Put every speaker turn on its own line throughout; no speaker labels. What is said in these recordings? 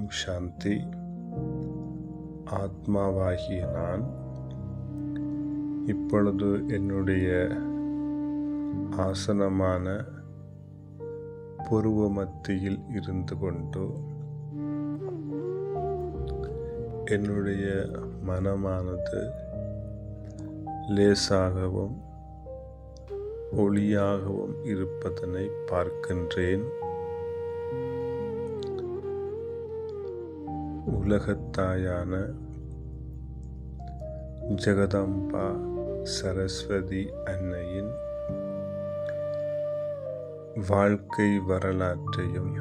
ஓம் சாந்தி. ஆத்மாவாகிய நான் இப்பொழுது என்னுடைய ஆசனமான புருவ மத்தியில் இருந்து கொண்டு என்னுடைய மனமானது லேசாகவும் ஒளியாகவும் இருப்பதனை பார்க்கின்றேன். உலகத்தாயான ஜெகதம்பா சரஸ்வதி அன்னையின் வாழ்க்கை வரலாற்றையும்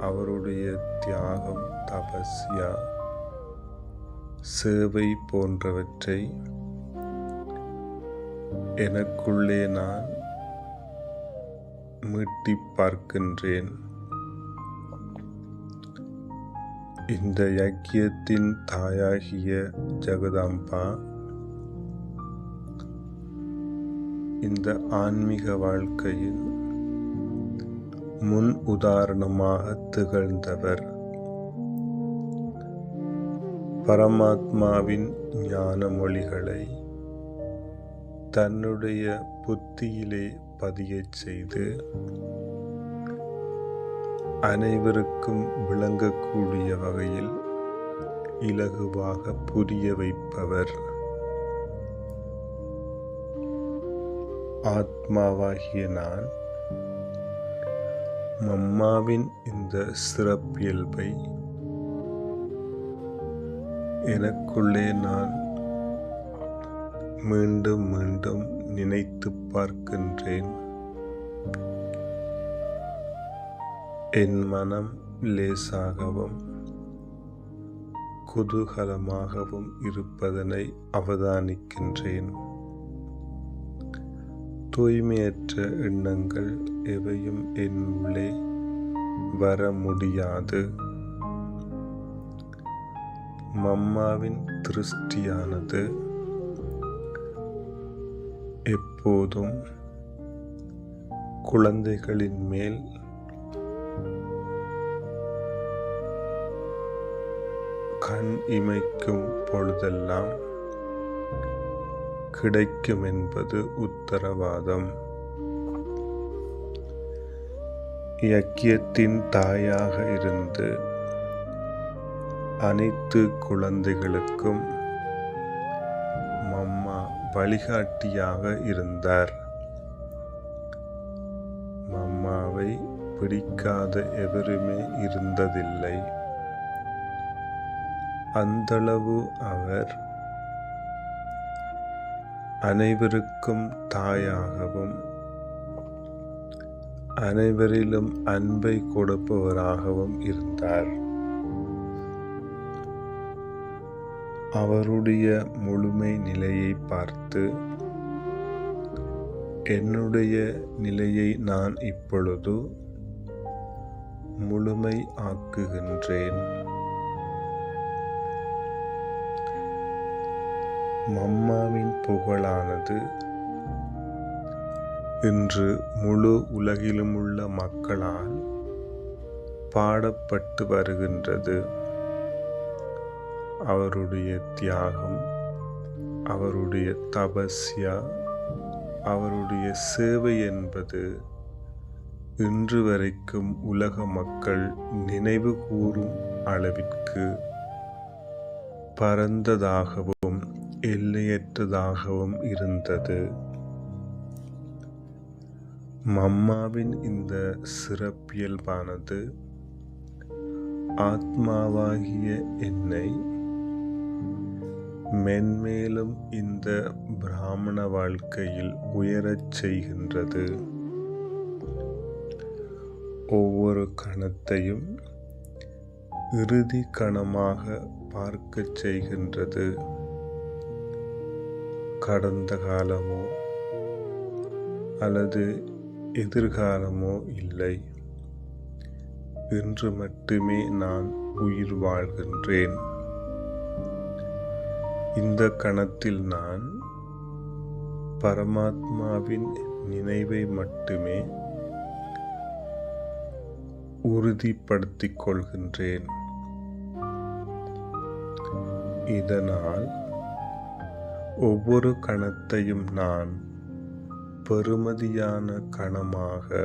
அவருடைய தியாகம், தபஸ்யா, சேவை போன்றவற்றை எனக்குள்ளே நான் மீட்டி பார்க்கின்றேன். இந்த யக்கியத்தின் தாயாகிய ஜெகதம்பா இந்த ஆன்மீக வாழ்க்கையின் முன் உதாரணமாக திகழ்ந்தவர். பரமாத்மாவின் ஞான மொழிகளை தன்னுடைய புத்தியிலே பதியச் செய்து அனைவருக்கும் விளங்கக்கூடிய வகையில் இலகுவாக புரிய வைப்பவர். ஆத்மாவாகிய நான் மம்மாவின் இந்த சிறப்பியல்பை எனக்குள்ளே நான் மீண்டும் மீண்டும் நினைத்து பார்க்கின்றேன். என் மனம் லேசாகவும் குதூகலமாகவும் இருப்பதனை அவதானிக்கின்றேன். தூய்மையற்ற எண்ணங்கள் எவையும் என் உள்ளே வர முடியாது. மம்மாவின் திருஷ்டியானது எப்போதும் குழந்தைகளின் மேல் கண் இமைக்கும் பொழுதெல்லாம் கிடைக்கும் என்பது உத்தரவாதம். யக்கியத்தின் தாயாக இருந்து அனைத்து குழந்தைகளுக்கும் மம்மா வழிகாட்டியாக இருந்தார். மம்மாவை பிடிக்காத எவருமே இருந்ததில்லை. அந்தளவு அவர் அனைவருக்கும் தாயாகவும் அனைவரிலும் அன்பை கொடுப்பவராகவும் இருந்தார். அவருடைய முழுமை நிலையை பார்த்து என்னுடைய நிலையை நான் இப்பொழுது முழுமை ஆக்குகின்றேன். மம்மாவின் புகழானது இன்று முழு உலகிலுமுள்ள மக்களால் பாடப்பட்டு வருகின்றது. அவருடைய தியாகம், அவருடைய தபஸ்யா, அவருடைய சேவை என்பது இன்று வரைக்கும் உலக மக்கள் நினைவு கூறும் அளவிற்கு பரந்ததாகவும் எல்லையற்றதாகவும் இருந்தது. மம்மாவின் இந்த சிறப்பியல்பானது ஆத்மாவாகிய என்னை மென்மேலும் இந்த பிராமண வாழ்க்கையில் உயரச் செய்கின்றது. ஒவ்வொரு கணத்தையும் இறுதி கணமாக பார்க்கச் செய்கின்றது. கடந்த காலமோ அல்லது எதிர்காலமோ இல்லை. இன்று மட்டுமே நான் உயிர் வாழ்கின்றேன். இந்த கணத்தில் நான் பரமாத்மாவின் நினைவை மட்டுமே உறுதிப்படுத்திக் கொள்கின்றேன். இதனால் ஒவ்வொரு கணத்தையும் நான் பெறுமதியான கணமாக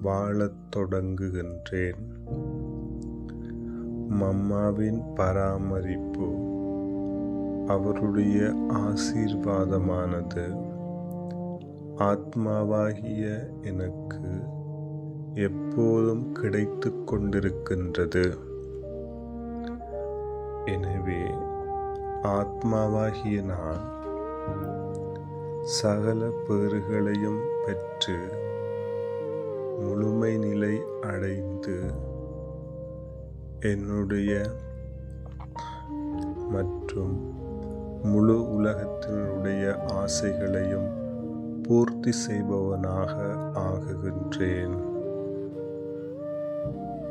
வாழத் தொடங்குகின்றேன். மம்மாவின் பராமரிப்பு, அவருடைய ஆசீர்வாதமானது ஆத்மாவாகிய எனக்கு எப்போதும் கிடைத்து கொண்டிருக்கின்றது. எனவே ஆத்மாவாகிய நான் சகல பேறுகளையும் பெற்று முழுமை நிலை அடைந்து என்னுடைய மற்றும் முழு உலகத்தினுடைய ஆசைகளையும் பூர்த்தி செய்பவனாக ஆகுகின்றேன்.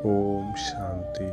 ஓம் சாந்தி.